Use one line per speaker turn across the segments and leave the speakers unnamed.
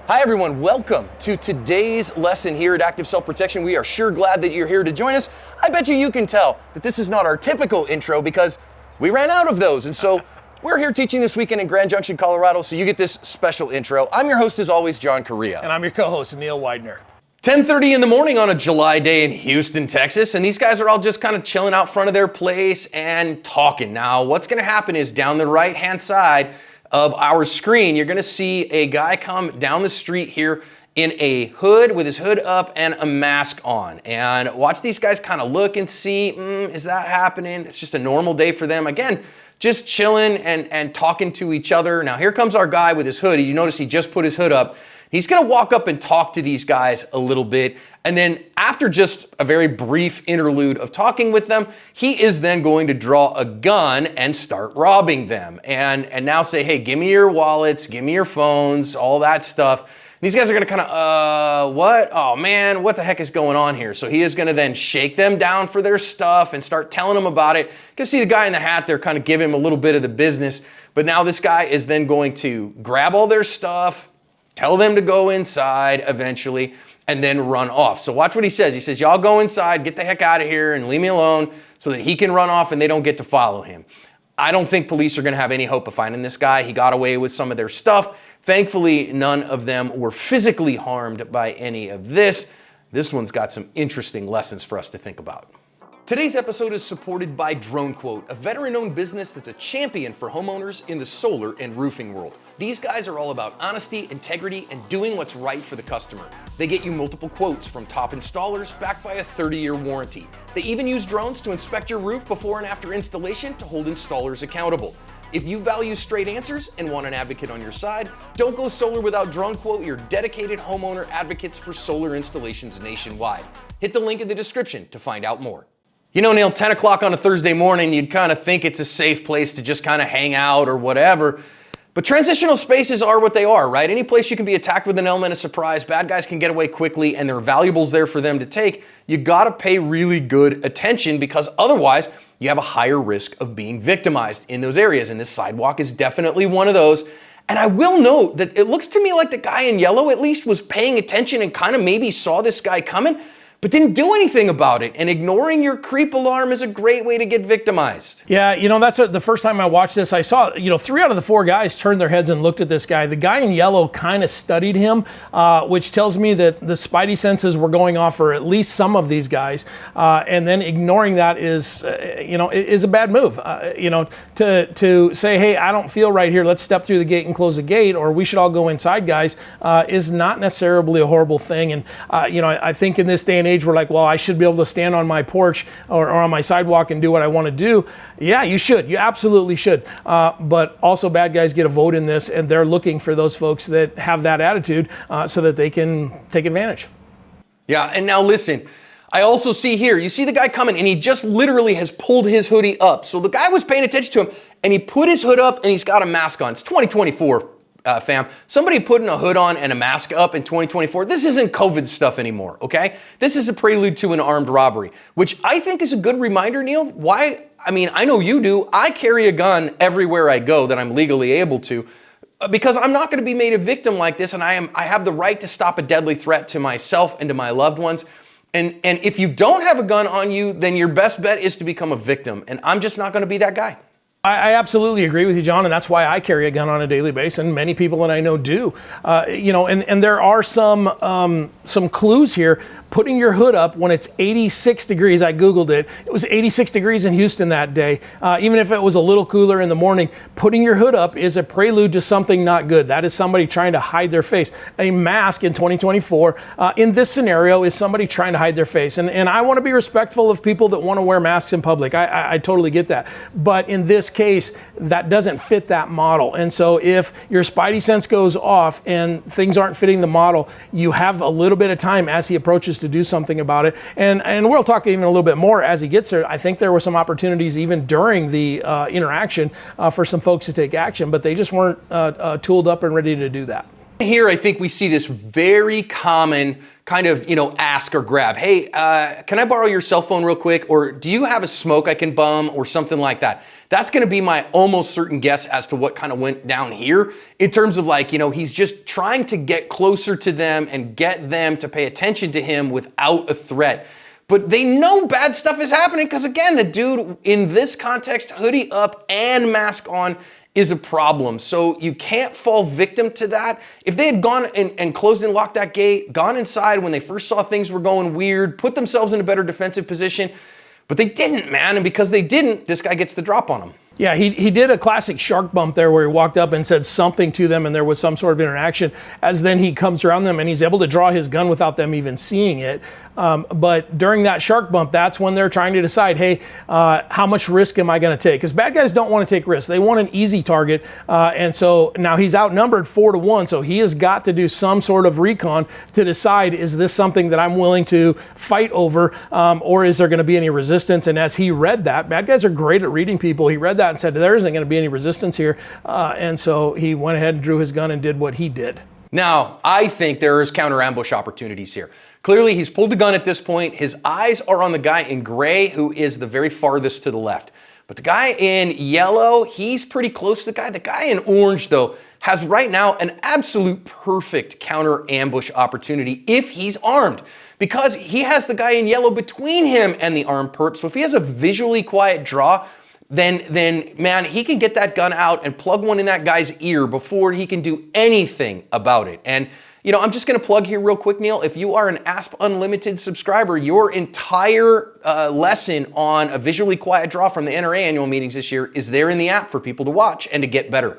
Hi everyone, welcome to today's lesson here at Active Self Protection. We are sure glad that you're here to join us. I bet you can tell that this is not our typical intro because we ran out of those. And so we're here teaching this weekend in Grand Junction, Colorado, so you get this special intro. I'm your host as always, John Correa.
And I'm your co-host, Neil Widener.
10:30 in the morning on a July day in Houston, Texas, and these guys are all just kind of chilling out front of their place and talking. Now, what's gonna happen is down the right-hand side of our screen, you're gonna see a guy come down the street here in a hood with his hood up and a mask on. And watch these guys kind of look and see, is that happening? It's just a normal day for them. Again, just chilling and talking to each other. Now here comes our guy with his hood. You notice he just put his hood up. He's gonna walk up and talk to these guys a little bit. And then after just a very brief interlude of talking with them, he is then going to draw a gun and start robbing them. And now say, hey, give me your wallets, give me your phones, all that stuff. These guys are gonna kind of, what? Oh man, what the heck is going on here? So he is gonna then shake them down for their stuff and start telling them about it. You can see the guy in the hat there kind of give him a little bit of the business. But now this guy is then going to grab all their stuff, tell them to go inside eventually, and then run off. So watch what he says. He says, y'all go inside, get the heck out of here and leave me alone so that he can run off and they don't get to follow him. I don't think police are gonna have any hope of finding this guy. He got away with some of their stuff. Thankfully, none of them were physically harmed by any of this. This one's got some interesting lessons for us to think about. Today's episode is supported by DroneQuote, a veteran-owned business that's a champion for homeowners in the solar and roofing world. These guys are all about honesty, integrity, and doing what's right for the customer. They get you multiple quotes from top installers backed by a 30-year warranty. They even use drones to inspect your roof before and after installation to hold installers accountable. If you value straight answers and want an advocate on your side, don't go solar without DroneQuote, your dedicated homeowner advocates for solar installations nationwide. Hit the link in the description to find out more. You know, Neil, 10 o'clock on a Thursday morning, you'd kind of think it's a safe place to just kind of hang out or whatever. But transitional spaces are what they are, right? Any place you can be attacked with an element of surprise, bad guys can get away quickly, and there are valuables there for them to take. You gotta pay really good attention because otherwise you have a higher risk of being victimized in those areas. And this sidewalk is definitely one of those. And I will note that it looks to me like the guy in yellow at least was paying attention and kind of maybe saw this guy coming, but didn't do anything about it. And ignoring your creep alarm is a great way to get victimized.
Yeah, you know, that's the first time I watched this. I saw, 3 out of the 4 guys turned their heads and looked at this guy. The guy in yellow kind of studied him, which tells me that the spidey senses were going off for at least some of these guys. And then ignoring that is a bad move. To say, hey, I don't feel right here, let's step through the gate and close the gate, or we should all go inside, guys, is not necessarily a horrible thing. And, I think in this day and age, we're like, well, I should be able to stand on my porch or on my sidewalk and do what I want to do. Yeah, you should. You absolutely should. But also bad guys get a vote in this, and they're looking for those folks that have that attitude so that they can take advantage.
Yeah, and now listen, I also see here, you see the guy coming and he just literally has pulled his hoodie up. So the guy was paying attention to him and he put his hood up and he's got a mask on. It's 2024. Fam, somebody putting a hood on and a mask up in 2024, this isn't COVID stuff anymore, okay? This is a prelude to an armed robbery, which I think is a good reminder, Neil. Why? I mean, I know you do. I carry a gun everywhere I go that I'm legally able to because I'm not gonna be made a victim like this, and I have the right to stop a deadly threat to myself and to my loved ones. And if you don't have a gun on you, then your best bet is to become a victim, and I'm just not gonna be that guy.
I absolutely agree with you, John, and that's why I carry a gun on a daily basis, and many people that I know do. And there are some clues here. Putting your hood up when it's 86 degrees, I Googled it. It was 86 degrees in Houston that day. Even if it was a little cooler in the morning, putting your hood up is a prelude to something not good. That is somebody trying to hide their face. A mask in 2024, in this scenario, is somebody trying to hide their face. And I want to be respectful of people that want to wear masks in public. I totally get that. But in this case, that doesn't fit that model. And so if your spidey sense goes off and things aren't fitting the model, you have a little bit of time as he approaches to do something about it. And we'll talk even a little bit more as he gets there. I think there were some opportunities even during the interaction for some folks to take action, but they just weren't tooled up and ready to do that.
Here, I think we see this very common kind of, ask or grab. Hey, can I borrow your cell phone real quick? Or do you have a smoke I can bum or something like that? That's going to be my almost certain guess as to what kind of went down here in terms of like, he's just trying to get closer to them and get them to pay attention to him without a threat. But they know bad stuff is happening because, again, the dude in this context, hoodie up and mask on, is a problem. So you can't fall victim to that. If they had gone and closed and locked that gate, gone inside when they first saw things were going weird, put themselves in a better defensive position, but they didn't, man. And because they didn't, this guy gets the drop on them.
Yeah, he did a classic shark bump there where he walked up and said something to them and there was some sort of interaction, as then he comes around them and he's able to draw his gun without them even seeing it. But during that shark bump, that's when they're trying to decide, hey, how much risk am I going to take? Because bad guys don't want to take risks. They want an easy target. And so now he's outnumbered 4-1. So he has got to do some sort of recon to decide, is this something that I'm willing to fight over? Or is there going to be any resistance? And as he read that, bad guys are great at reading people. He read that and said, there isn't going to be any resistance here. And so he went ahead and drew his gun and did what he did.
Now, I think there is counter ambush opportunities here. Clearly, he's pulled the gun at this point. His eyes are on the guy in gray, who is the very farthest to the left. But the guy in yellow, he's pretty close to the guy. The guy in orange, though, has right now an absolute perfect counter ambush opportunity if he's armed, because he has the guy in yellow between him and the armed perp. So if he has a visually quiet draw, then man, he can get that gun out and plug one in that guy's ear before he can do anything about it. And I'm just going to plug here real quick, Neil. If you are an ASP Unlimited subscriber, your entire lesson on a visually quiet draw from the NRA annual meetings this year is there in the app for people to watch and to get better.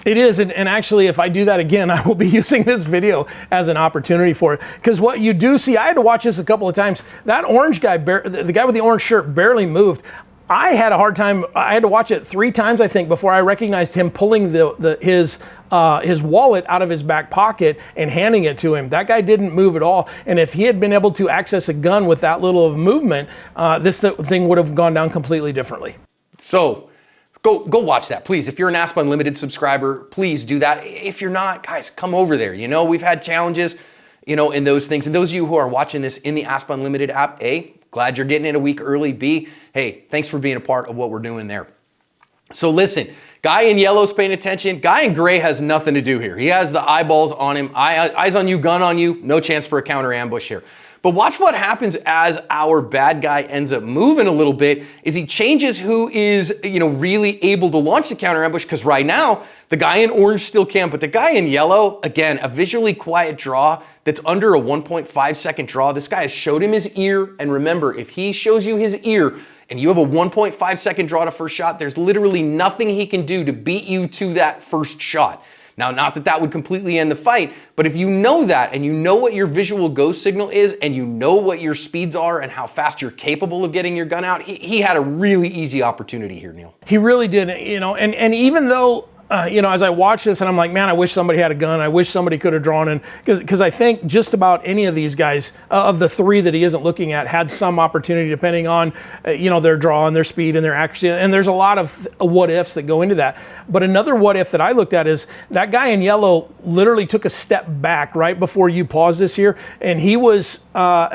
It is, and actually, if I do that again, I will be using this video as an opportunity for it. Because what you do see, I had to watch this a couple of times. That orange guy, the guy with the orange shirt, barely moved. I had a hard time. I had to watch it 3 times, I think, before I recognized him pulling his wallet out of his back pocket and handing it to him. That guy didn't move at all. And if he had been able to access a gun with that little of movement, this thing would have gone down completely differently.
So go watch that, please. If you're an ASP Unlimited subscriber, please do that. If you're not, guys, come over there. We've had challenges, in those things. And those of you who are watching this in the ASP Unlimited app, A, glad you're getting it a week early. B, hey, thanks for being a part of what we're doing there. So listen, guy in yellow's paying attention. Guy in gray has nothing to do here. He has the eyeballs on him. Eyes on you, gun on you. No chance for a counter ambush here. But watch what happens as our bad guy ends up moving a little bit, is he changes who is, really able to launch the counter ambush, because right now, the guy in orange still can, but the guy in yellow, again, a visually quiet draw that's under a 1.5 second draw. This guy has showed him his ear, and remember, if he shows you his ear and you have a 1.5 second draw to first shot, there's literally nothing he can do to beat you to that first shot. Now, not that that would completely end the fight, but if you know that and you know what your visual go signal is and you know what your speeds are and how fast you're capable of getting your gun out, he had a really easy opportunity here, Neil.
He really did, and even though, as I watch this and I'm like, man, I wish somebody had a gun. I wish somebody could have drawn in, because I think just about any of these guys, of the 3 that he isn't looking at, had some opportunity depending on, their draw and their speed and their accuracy. And there's a lot of what ifs that go into that. But another what if that I looked at is that guy in yellow literally took a step back right before you paused this here, and he was,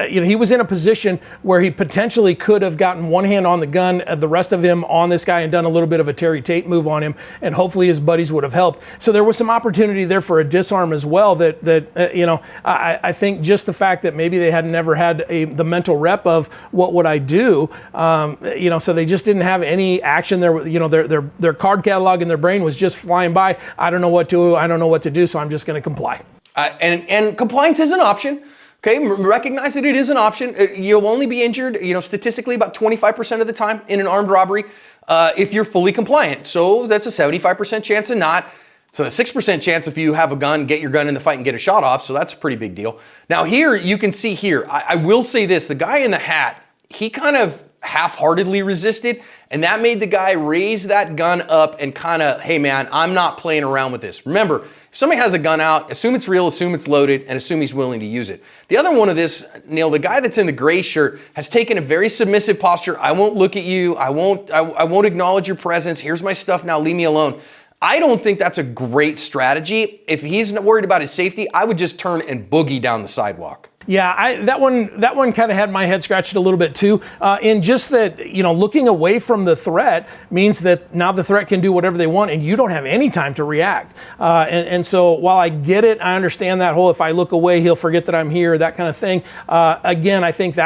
he was in a position where he potentially could have gotten one hand on the gun, the rest of him on this guy, and done a little bit of a Terry Tate move on him, and hopefully his buddies would have helped. So there was some opportunity there for a disarm as well. I think just the fact that maybe they had never had the mental rep of what would I do, so they just didn't have any action there. Their card catalog in their brain was just flying by. I don't know what to do, so I'm just going to comply.
And compliance is an option. Okay, recognize that it is an option. You'll only be injured, statistically about 25% of the time in an armed robbery if you're fully compliant. So that's a 75% chance of not. So a 6% chance if you have a gun, get your gun in the fight and get a shot off. So that's a pretty big deal. Now here, you can see here, I will say this, the guy in the hat, he kind of half-heartedly resisted, and that made the guy raise that gun up and kind of, hey man, I'm not playing around with this. Remember, if somebody has a gun out, assume it's real, assume it's loaded, and assume he's willing to use it. The other one of this, Neil, the guy that's in the gray shirt has taken a very submissive posture. I won't look at you. I won't acknowledge your presence. Here's my stuff now, leave me alone. I don't think that's a great strategy. If he's not worried about his safety, I would just turn and boogie down the sidewalk.
Yeah, that one kind of had my head scratched a little bit too. In just that, looking away from the threat means that now the threat can do whatever they want, and you don't have any time to react. And so while I get it, I understand that whole if I look away, he'll forget that I'm here, that kind of thing. Again, I think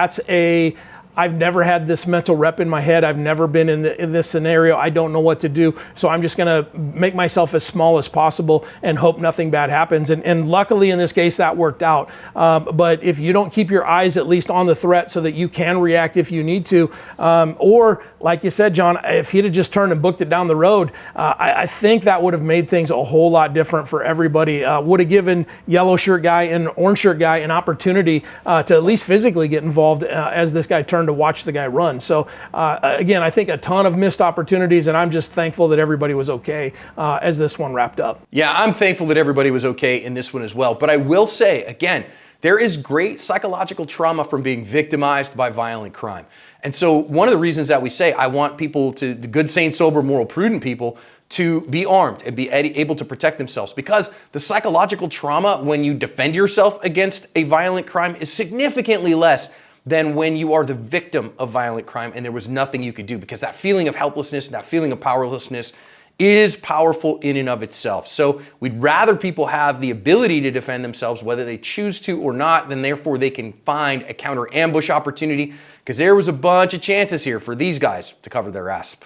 I've never had this mental rep in my head. I've never been in this scenario. I don't know what to do. So I'm just going to make myself as small as possible and hope nothing bad happens. And luckily in this case, that worked out. But if you don't keep your eyes at least on the threat so that you can react if you need to, or like you said, John, if he'd have just turned and booked it down the road, I think that would have made things a whole lot different for everybody. Would have given yellow shirt guy and orange shirt guy an opportunity to at least physically get involved as this guy turned to watch the guy run. So again, I think a ton of missed opportunities, and I'm just thankful that everybody was okay as this one wrapped up.
Yeah, I'm thankful that everybody was okay in this one as well. But I will say, again, there is great psychological trauma from being victimized by violent crime. And so one of the reasons that we say I want people the good, sane, sober, moral, prudent people to be armed and be able to protect themselves, because the psychological trauma when you defend yourself against a violent crime is significantly less than when you are the victim of violent crime and there was nothing you could do, because that feeling of helplessness, that feeling of powerlessness is powerful in and of itself. So we'd rather people have the ability to defend themselves, whether they choose to or not, then therefore they can find a counter ambush opportunity, because there was a bunch of chances here for these guys to cover their ass.